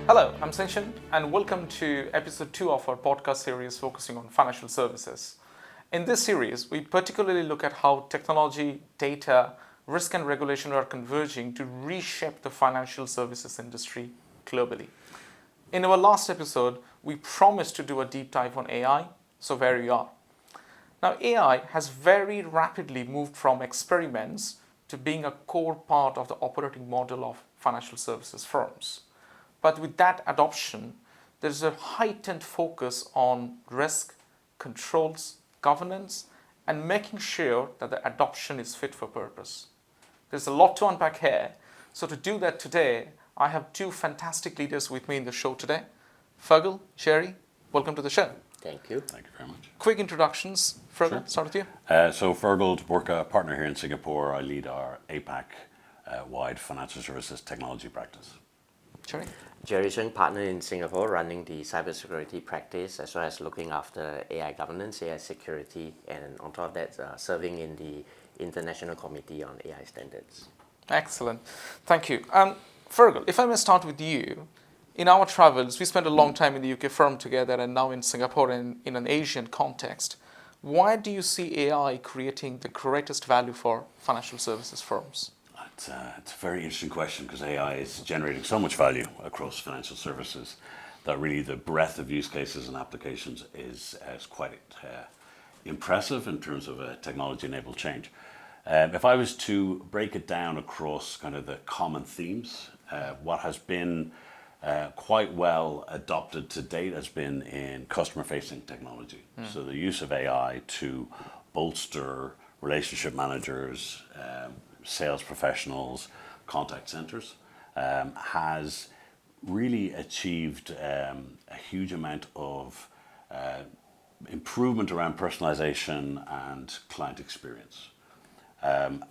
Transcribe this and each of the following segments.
Hello, I'm Sinchan, and welcome to episode 2 of our podcast series focusing on financial services. In this series, we particularly look at how technology, data, risk, and regulation are converging to reshape the financial services industry globally. In our last episode, we promised to do a deep dive on AI, so here we are. Now, AI has very rapidly moved from experiments to being a core part of the operating model of financial services firms. But with that adoption, there's a heightened focus on risk, controls, governance, and making sure that the adoption is fit for purpose. There's a lot to unpack here. So to do that today, I have two fantastic leaders with me in the show today. Feargal, Gerry, welcome to the show. Thank you. Thank you very much. Quick introductions. Feargal, Sure. start with you. So Feargal de Búrca, partner here in Singapore. I lead our APAC-wide financial services technology practice. Gerry. Gerry Chng, partner in Singapore, running the cybersecurity practice as well as looking after AI governance, AI security, and on top of that, serving in the International Committee on AI Standards. Excellent. Thank you. Feargal, if I may start with you. In our travels, we spent a long time in the UK firm together and now in Singapore in an Asian context. Why do you see AI creating the greatest value for financial services firms? It's a very interesting question because AI is generating so much value across financial services that really the breadth of use cases and applications is quite impressive in terms of a technology-enabled change. If I was to break it down across kind of the common themes, what has been quite well adopted to date has been in customer-facing technology. So the use of AI to bolster relationship managers, sales professionals, contact centers, has really achieved a huge amount of improvement around personalization and client experience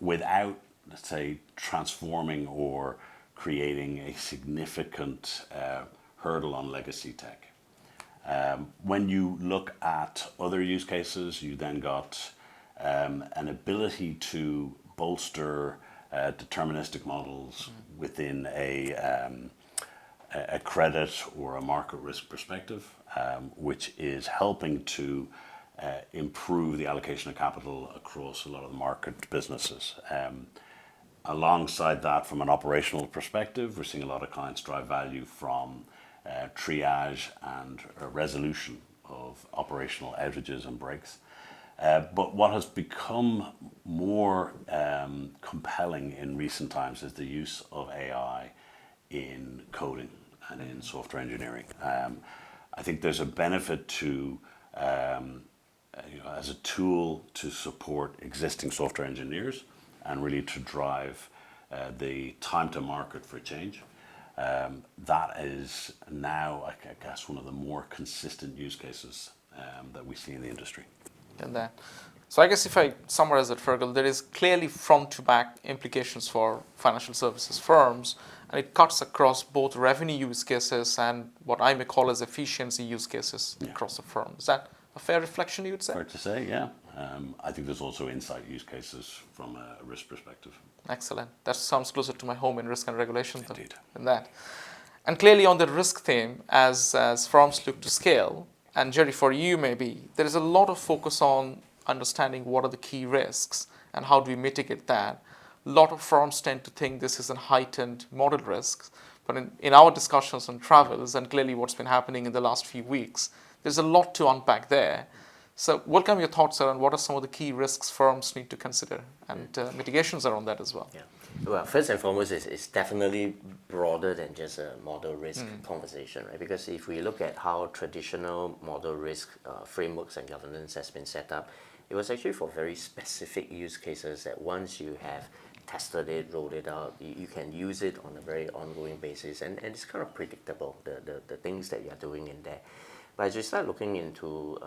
without, let's say, transforming or creating a significant hurdle on legacy tech. When you look at other use cases, you then got an ability to bolster deterministic models within a credit or a market risk perspective, which is helping to improve the allocation of capital across a lot of the market businesses. Alongside that, from an operational perspective, we're seeing a lot of clients drive value from triage and resolution of operational outages and breaks. But what has become more compelling in recent times is the use of AI in coding and in software engineering. I think there's a benefit to, as a tool to support existing software engineers and really to drive the time to market for change. That is now, I guess, one of the more consistent use cases that we see in the industry. And that. So I guess if I summarize it, Feargal, there is clearly front-to-back implications for financial services firms, and it cuts across both revenue use cases and what I may call as efficiency use cases across the firm. Is that a fair reflection, you would say? Fair to say, yeah. I think there's also insight use cases from a risk perspective. Excellent. That sounds closer to my home in risk and regulation Indeed. than that. And clearly on the risk theme, as firms look to scale, and Gerry, for you maybe, there is a lot of focus on understanding what are the key risks and how do we mitigate that. A lot of firms tend to think this is a heightened model risk, but in our discussions on travels and clearly what's been happening in the last few weeks, there's a lot to unpack there. So welcome your thoughts around what are some of the key risks firms need to consider and mitigations around that as well. Yeah. Well, first and foremost, it's definitely broader than just a model risk conversation, right? Because if we look at how traditional model risk frameworks and governance has been set up, it was actually for very specific use cases that once you have tested it, rolled it out, you can use it on a very ongoing basis, and it's kind of predictable, the things that you're doing in there. But as you start looking into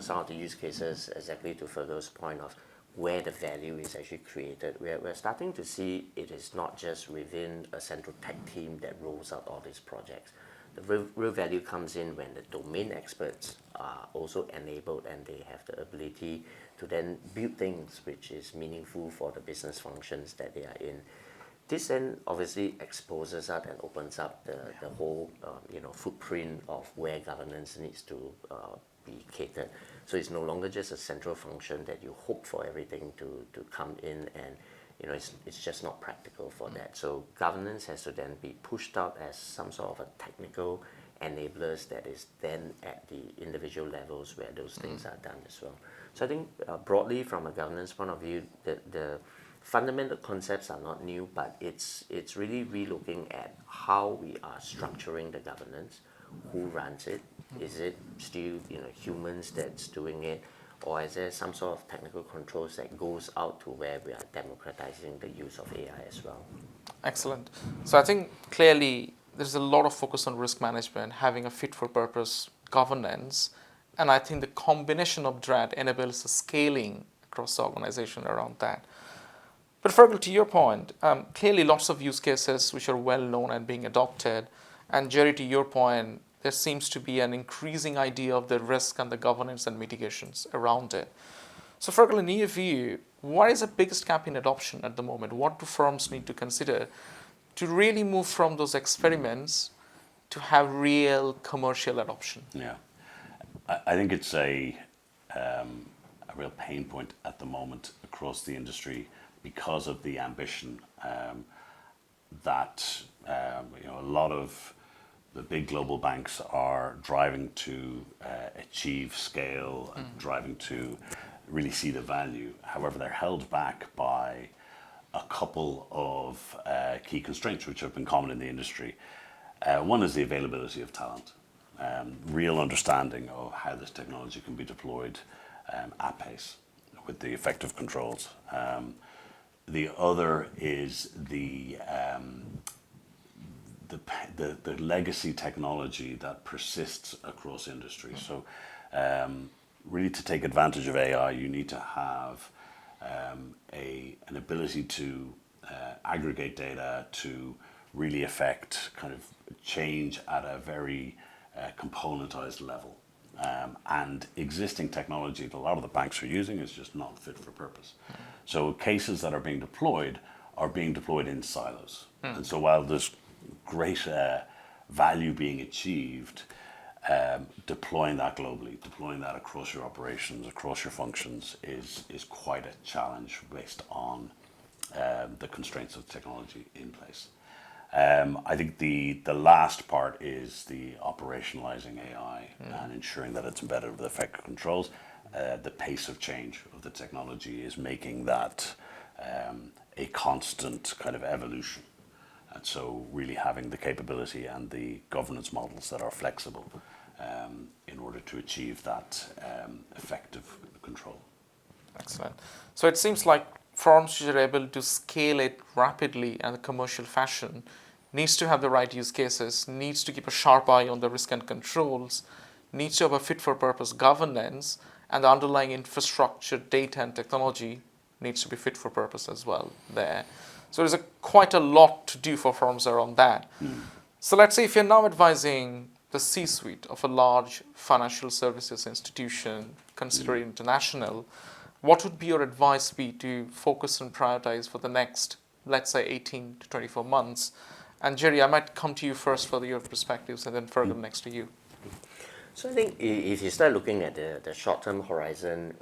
some of the use cases, exactly to Feargal's point of where the value is actually created, we're starting to see it is not just within a central tech team that rolls out all these projects. The real value comes in when the domain experts are also enabled and they have the ability to then build things which is meaningful for the business functions that they are in. This then obviously exposes up and opens up the whole footprint of where governance needs to be catered. So it's no longer just a central function that you hope for everything to come in, and it's just not practical for that. So governance has to then be pushed out as some sort of a technical enablers that is then at the individual levels where those things are done as well. So I think broadly from a governance point of view, the fundamental concepts are not new, but it's really relooking at how we are structuring the governance, who runs it. Is it still humans that's doing it, or is there some sort of technical controls that goes out to where we are democratizing the use of AI as well? Excellent. So I think clearly there's a lot of focus on risk management, having a fit-for-purpose governance, and I think the combination of that enables the scaling across the organization around that. But Feargal, to your point, clearly lots of use cases which are well known and being adopted, and Gerry, to your point, there seems to be an increasing idea of the risk and the governance and mitigations around it. So Feargal, in your view, what is the biggest gap in adoption at the moment? What do firms need to consider to really move from those experiments to have real commercial adoption? Yeah, I think it's a real pain point at the moment across the industry because of the ambition that a lot of the big global banks are driving to achieve scale and driving to really see the value. However, they're held back by a couple of key constraints which have been common in the industry. One is the availability of talent, real understanding of how this technology can be deployed at pace with the effective controls. The other is the legacy technology that persists across industry. So really to take advantage of AI, you need to have an ability to aggregate data to really affect kind of change at a very componentized level. And existing technology that a lot of the banks are using is just not fit for purpose. So cases that are being deployed in silos. And so while there's great value being achieved, deploying that globally, deploying that across your operations, across your functions is quite a challenge based on the constraints of technology in place. I think the last part is the operationalizing AI and ensuring that it's embedded with effective controls. The pace of change of the technology is making that a constant kind of evolution. And so really having the capability and the governance models that are flexible in order to achieve that effective control. Excellent. So it seems like firms which are able to scale it rapidly in a commercial fashion needs to have the right use cases, needs to keep a sharp eye on the risk and controls, needs to have a fit-for-purpose governance, and the underlying infrastructure, data, and technology needs to be fit for purpose as well there. So there's quite a lot to do for firms around that. So let's say if you're now advising the C-suite of a large financial services institution, consider international, what would be your advice be to focus and prioritize for the next, let's say, 18 to 24 months? And Gerry, I might come to you first for your perspectives and then Feargal next to you. So I think if you start looking at the short-term horizon,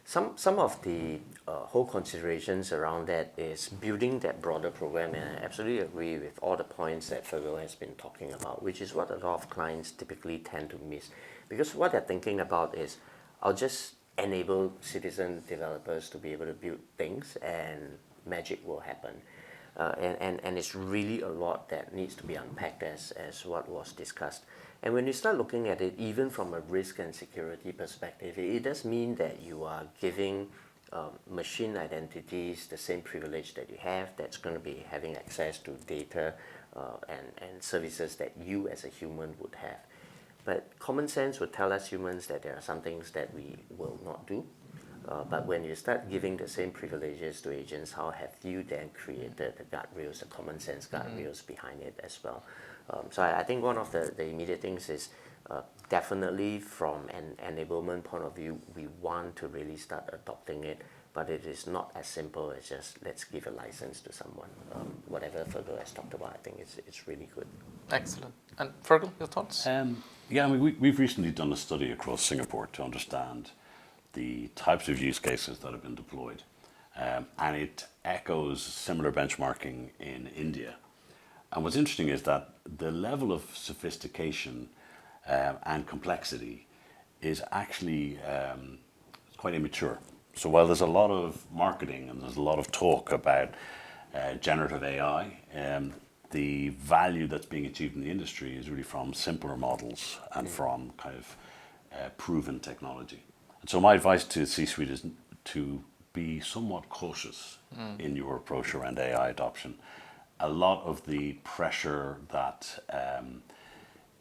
some of the whole considerations around that is building that broader program, and I absolutely agree with all the points that Feargal has been talking about, which is what a lot of clients typically tend to miss. Because what they're thinking about is, I'll just enable citizen developers to be able to build things and magic will happen. And it's really a lot that needs to be unpacked as what was discussed. And when you start looking at it, even from a risk and security perspective, it does mean that you are giving machine identities the same privilege that you have, that's going to be having access to data and services that you as a human would have. But common sense would tell us humans that there are some things that we will not do. But when you start giving the same privileges to agents, how have you then created the guardrails, the common sense guardrails behind it as well? So I think one of the immediate things is definitely from an enablement point of view, we want to really start adopting it but it is not as simple as just let's give a license to someone. Whatever Feargal has talked about, I think it's really good. Excellent. And Feargal, your thoughts? Yeah, I mean, we've recently done a study across Singapore to understand the types of use cases that have been deployed. And it echoes similar benchmarking in India. And what's interesting is that the level of sophistication and complexity is actually quite immature. So while there's a lot of marketing and there's a lot of talk about generative AI, the value that's being achieved in the industry is really from simpler models and from kind of proven technology. And so my advice to C-suite is to be somewhat cautious in your approach around AI adoption. A lot of the pressure that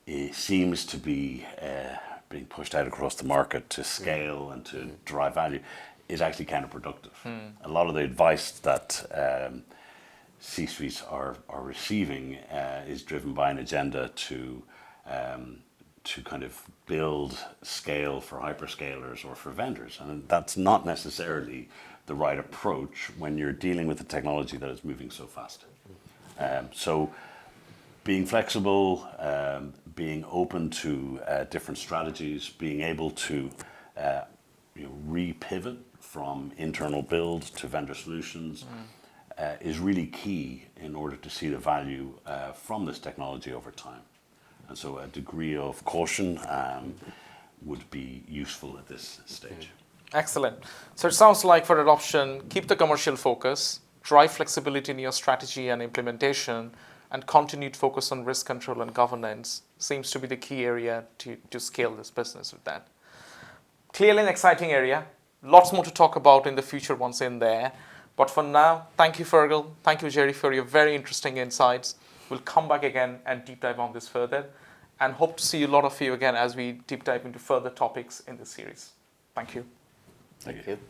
it seems to be being pushed out across the market to scale and to drive value is actually counterproductive. A lot of the advice that C-suites are receiving is driven by an agenda to kind of build scale for hyperscalers or for vendors. And that's not necessarily the right approach when you're dealing with a technology that is moving so fast. So being flexible, being open to different strategies, being able to re-pivot from internal build to vendor solutions is really key in order to see the value from this technology over time. And so a degree of caution would be useful at this stage. Excellent. So it sounds like for adoption, keep the commercial focus, drive flexibility in your strategy and implementation, and continued focus on risk control and governance seems to be the key area to scale this business with that. Clearly an exciting area. Lots more to talk about in the future once in there. But for now, thank you, Feargal. Thank you, Gerry, for your very interesting insights. We'll come back again and deep dive on this further, and hope to see a lot of you again as we deep dive into further topics in this series. Thank you. Thank you. Thank you.